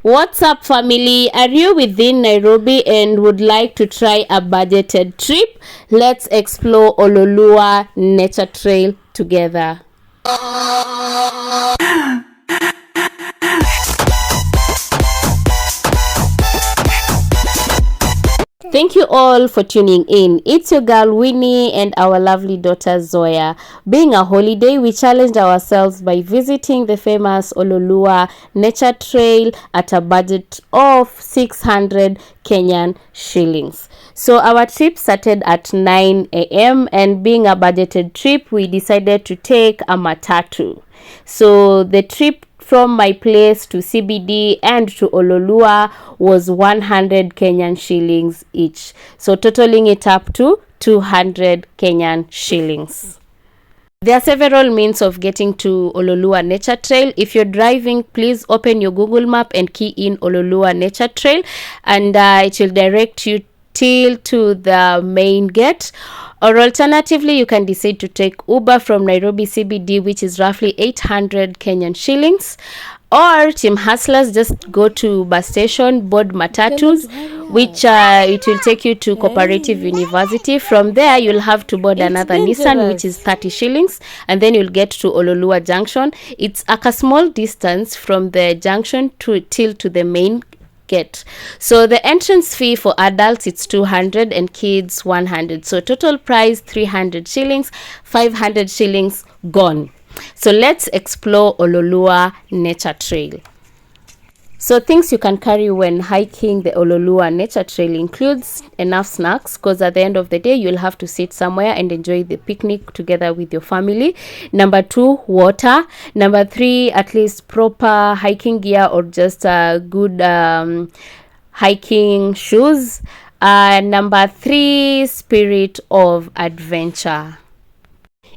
What's up, family? Are you within Nairobi and would like to try a budgeted trip? Let's explore Oloolua Nature Trail together. Thank you all for tuning in. It's your girl Winnie and our lovely daughter Zoya. Being a holiday, we challenged ourselves by visiting the famous Oloolua Nature Trail at a budget of 600 Kenyan shillings. So our trip started at 9 a.m. and being a budgeted trip, we decided to take a matatu. So the trip from my place to CBD and to Oloolua was 100 Kenyan shillings each. So totaling it up to 200 Kenyan shillings. There are several means of getting to Oloolua Nature Trail. If you're driving, please open your Google map and key in Oloolua Nature Trail and it will direct you till to the main gate. Or alternatively, you can decide to take Uber from Nairobi CBD, which is roughly 800 Kenyan shillings. Or Team Hustlers, just go to bus station, board matatus, which it will take you to Cooperative University. From there, you'll have to board another Nissan, which is 30 shillings. And then you'll get to Oloolua Junction. It's a small distance from the junction till to the main gate. So the entrance fee for adults it's 200 and kids 100. So total price 300 shillings, 500 shillings gone. So let's explore Oloolua Nature Trail. So things you can carry when hiking the Oloolua Nature Trail includes enough snacks, because at the end of the day you'll have to sit somewhere and enjoy the picnic together with your family. Number 2, water. Number 3, at least proper hiking gear or just good hiking shoes. Number 3, spirit of adventure.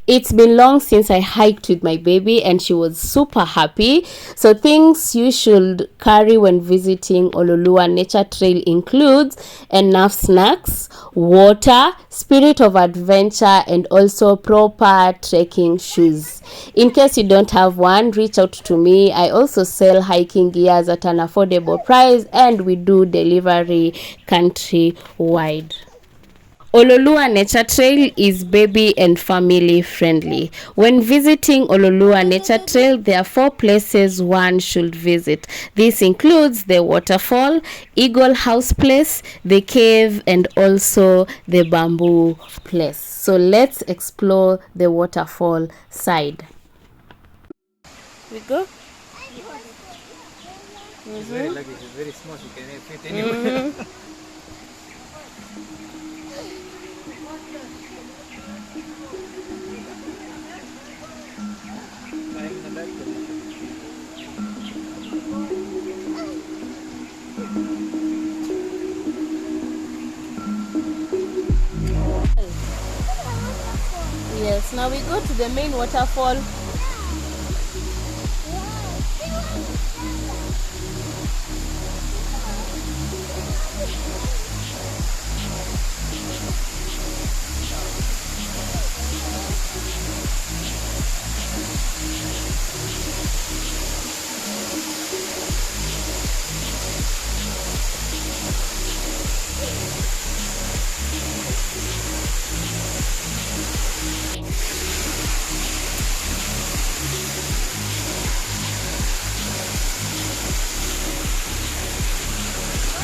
It's been long since I hiked with my baby and she was super happy. So things you should carry when visiting Oloolua Nature Trail includes enough snacks, water, spirit of adventure, and also proper trekking shoes. In case you don't have one, reach out to me. I also sell hiking gears at an affordable price and we do delivery countrywide. Oloolua Nature Trail is baby and family friendly. When visiting Oloolua Nature Trail, there are 4 places one should visit. This includes the waterfall, Eagle House Place, the cave, and also the bamboo place. So let's explore the waterfall side. We go? It's very lucky, it's very small, you can fit anywhere. Yes, now we go to the main waterfall.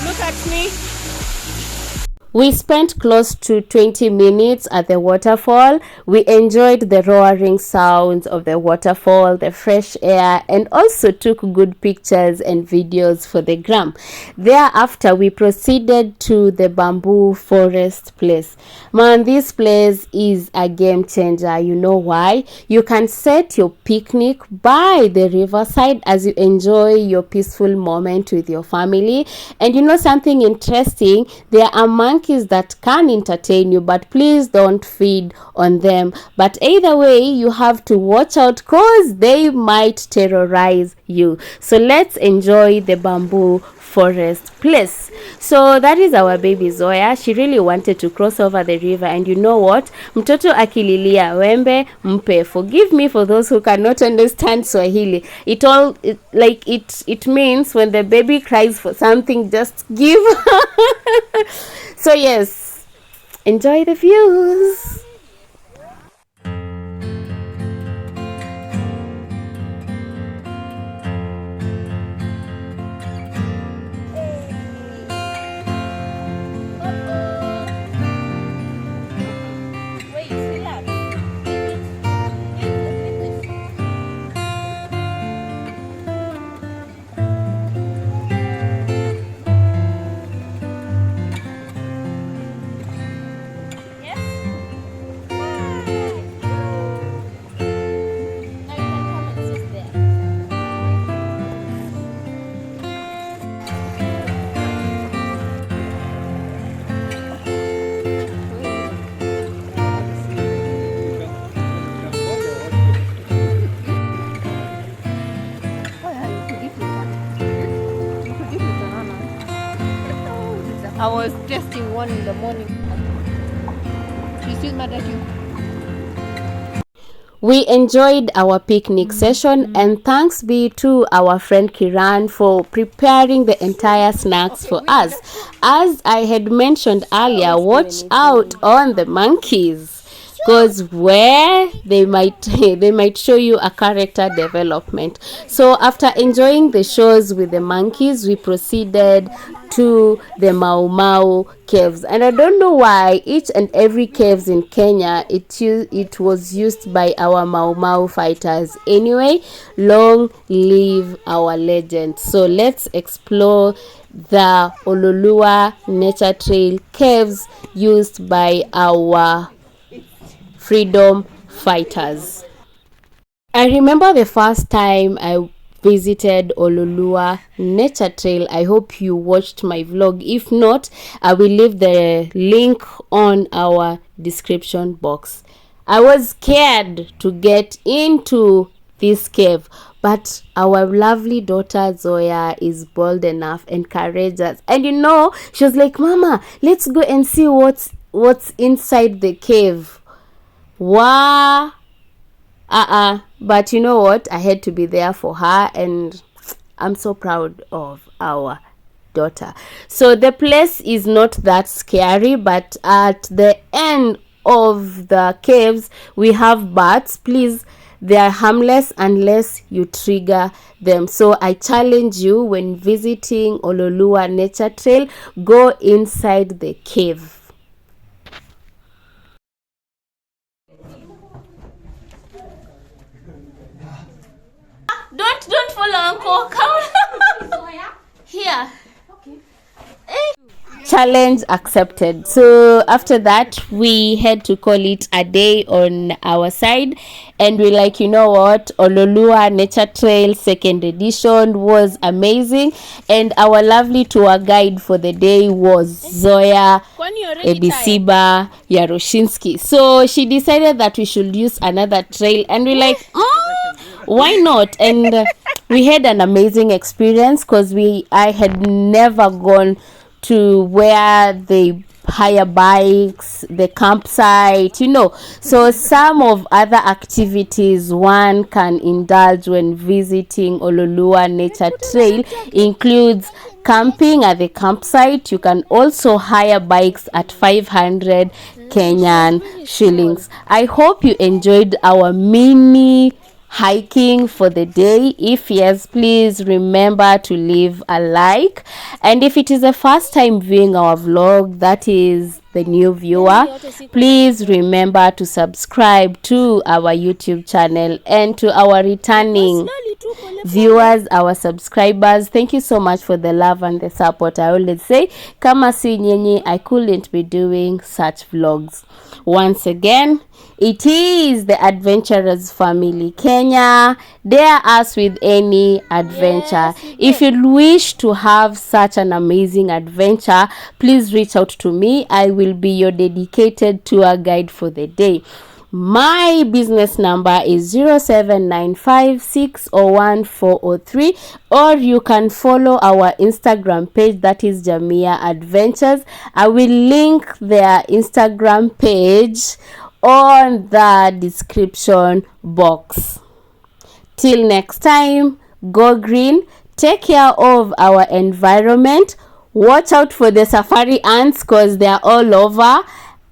Look at me. We spent close to 20 minutes at the waterfall. We enjoyed the roaring sounds of the waterfall, the fresh air, and also took good pictures and videos for the gram. Thereafter, we proceeded to the bamboo forest place. Man, this place is a game changer. You know why? You can set your picnic by the riverside as you enjoy your peaceful moment with your family. And you know something interesting? There are monkeys that can entertain you, but please don't feed on them. But either way, you have to watch out because they might terrorize you. So let's enjoy the bamboo Forest place. So that is our baby Zoya. She really wanted to cross over the river, and you know what, mtoto akililia wembe mpe. Forgive me for those who cannot understand Swahili. It means when the baby cries for something, just give. So yes, enjoy the views. I was testing one in the morning. She still mad at you? We enjoyed our picnic session, and thanks be to our friend Kiran for preparing the entire snacks for us. As I had mentioned earlier, watch out on the monkeys, because where they might show you a character development. So after enjoying the shows with the monkeys, we proceeded to the Mau Mau caves, and I don't know why each and every caves in Kenya it was used by our Mau Mau fighters. Anyway, long live our legend. So let's explore the Oloolua nature trail caves used by our freedom fighters. I remember the first time I visited Oloolua nature trail. I hope you watched my vlog. If not, I will leave the link on our description box. I was scared to get into this cave, but our lovely daughter Zoya is bold enough and courageous, and you know, she was like, Mama, let's go and see what's inside the cave. Wow. But you know what, I had to be there for her, and I'm so proud of our daughter. So the place is not that scary, but at the end of the caves we have bats. Please, they are harmless unless you trigger them. So I challenge you, when visiting Oloolua nature trail, go inside the cave. Don't follow Uncle. Come here. Challenge accepted. So after that, we had to call it a day on our side, and we're like, you know what, Oloolua nature trail second edition was amazing, and our lovely tour guide for the day was Zoya Ebisiba Yaroshinsky. So she decided that we should use another trail, and we're like, why not? And we had an amazing experience, because I had never gone to where they hire bikes, the campsite, you know. So some of other activities one can indulge when visiting Oloolua nature trail includes camping at the campsite. You can also hire bikes at 500 Kenyan shillings. I hope you enjoyed our mini hiking for the day. If yes, please remember to leave a like, and if it is the first time viewing our vlog, that is the new viewer, please remember to subscribe to our YouTube channel. And to our returning viewers, our subscribers, thank you so much for the love and the support. I always say, kama si nyenye, I couldn't be doing such vlogs. Once again, it is the Adventurers Family Kenya. Dare us with any adventure. Yes, if you wish to have such an amazing adventure, please reach out to me. I will be your dedicated tour guide for the day. My business number is 0795601403, or you can follow our Instagram page, that is Jamia Adventures. I will link their Instagram page on the description box. Till next time, go green, take care of our environment, watch out for the safari ants because they are all over,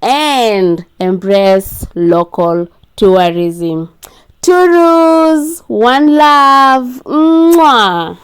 and embrace local tourism. Turus, one love. Mwah.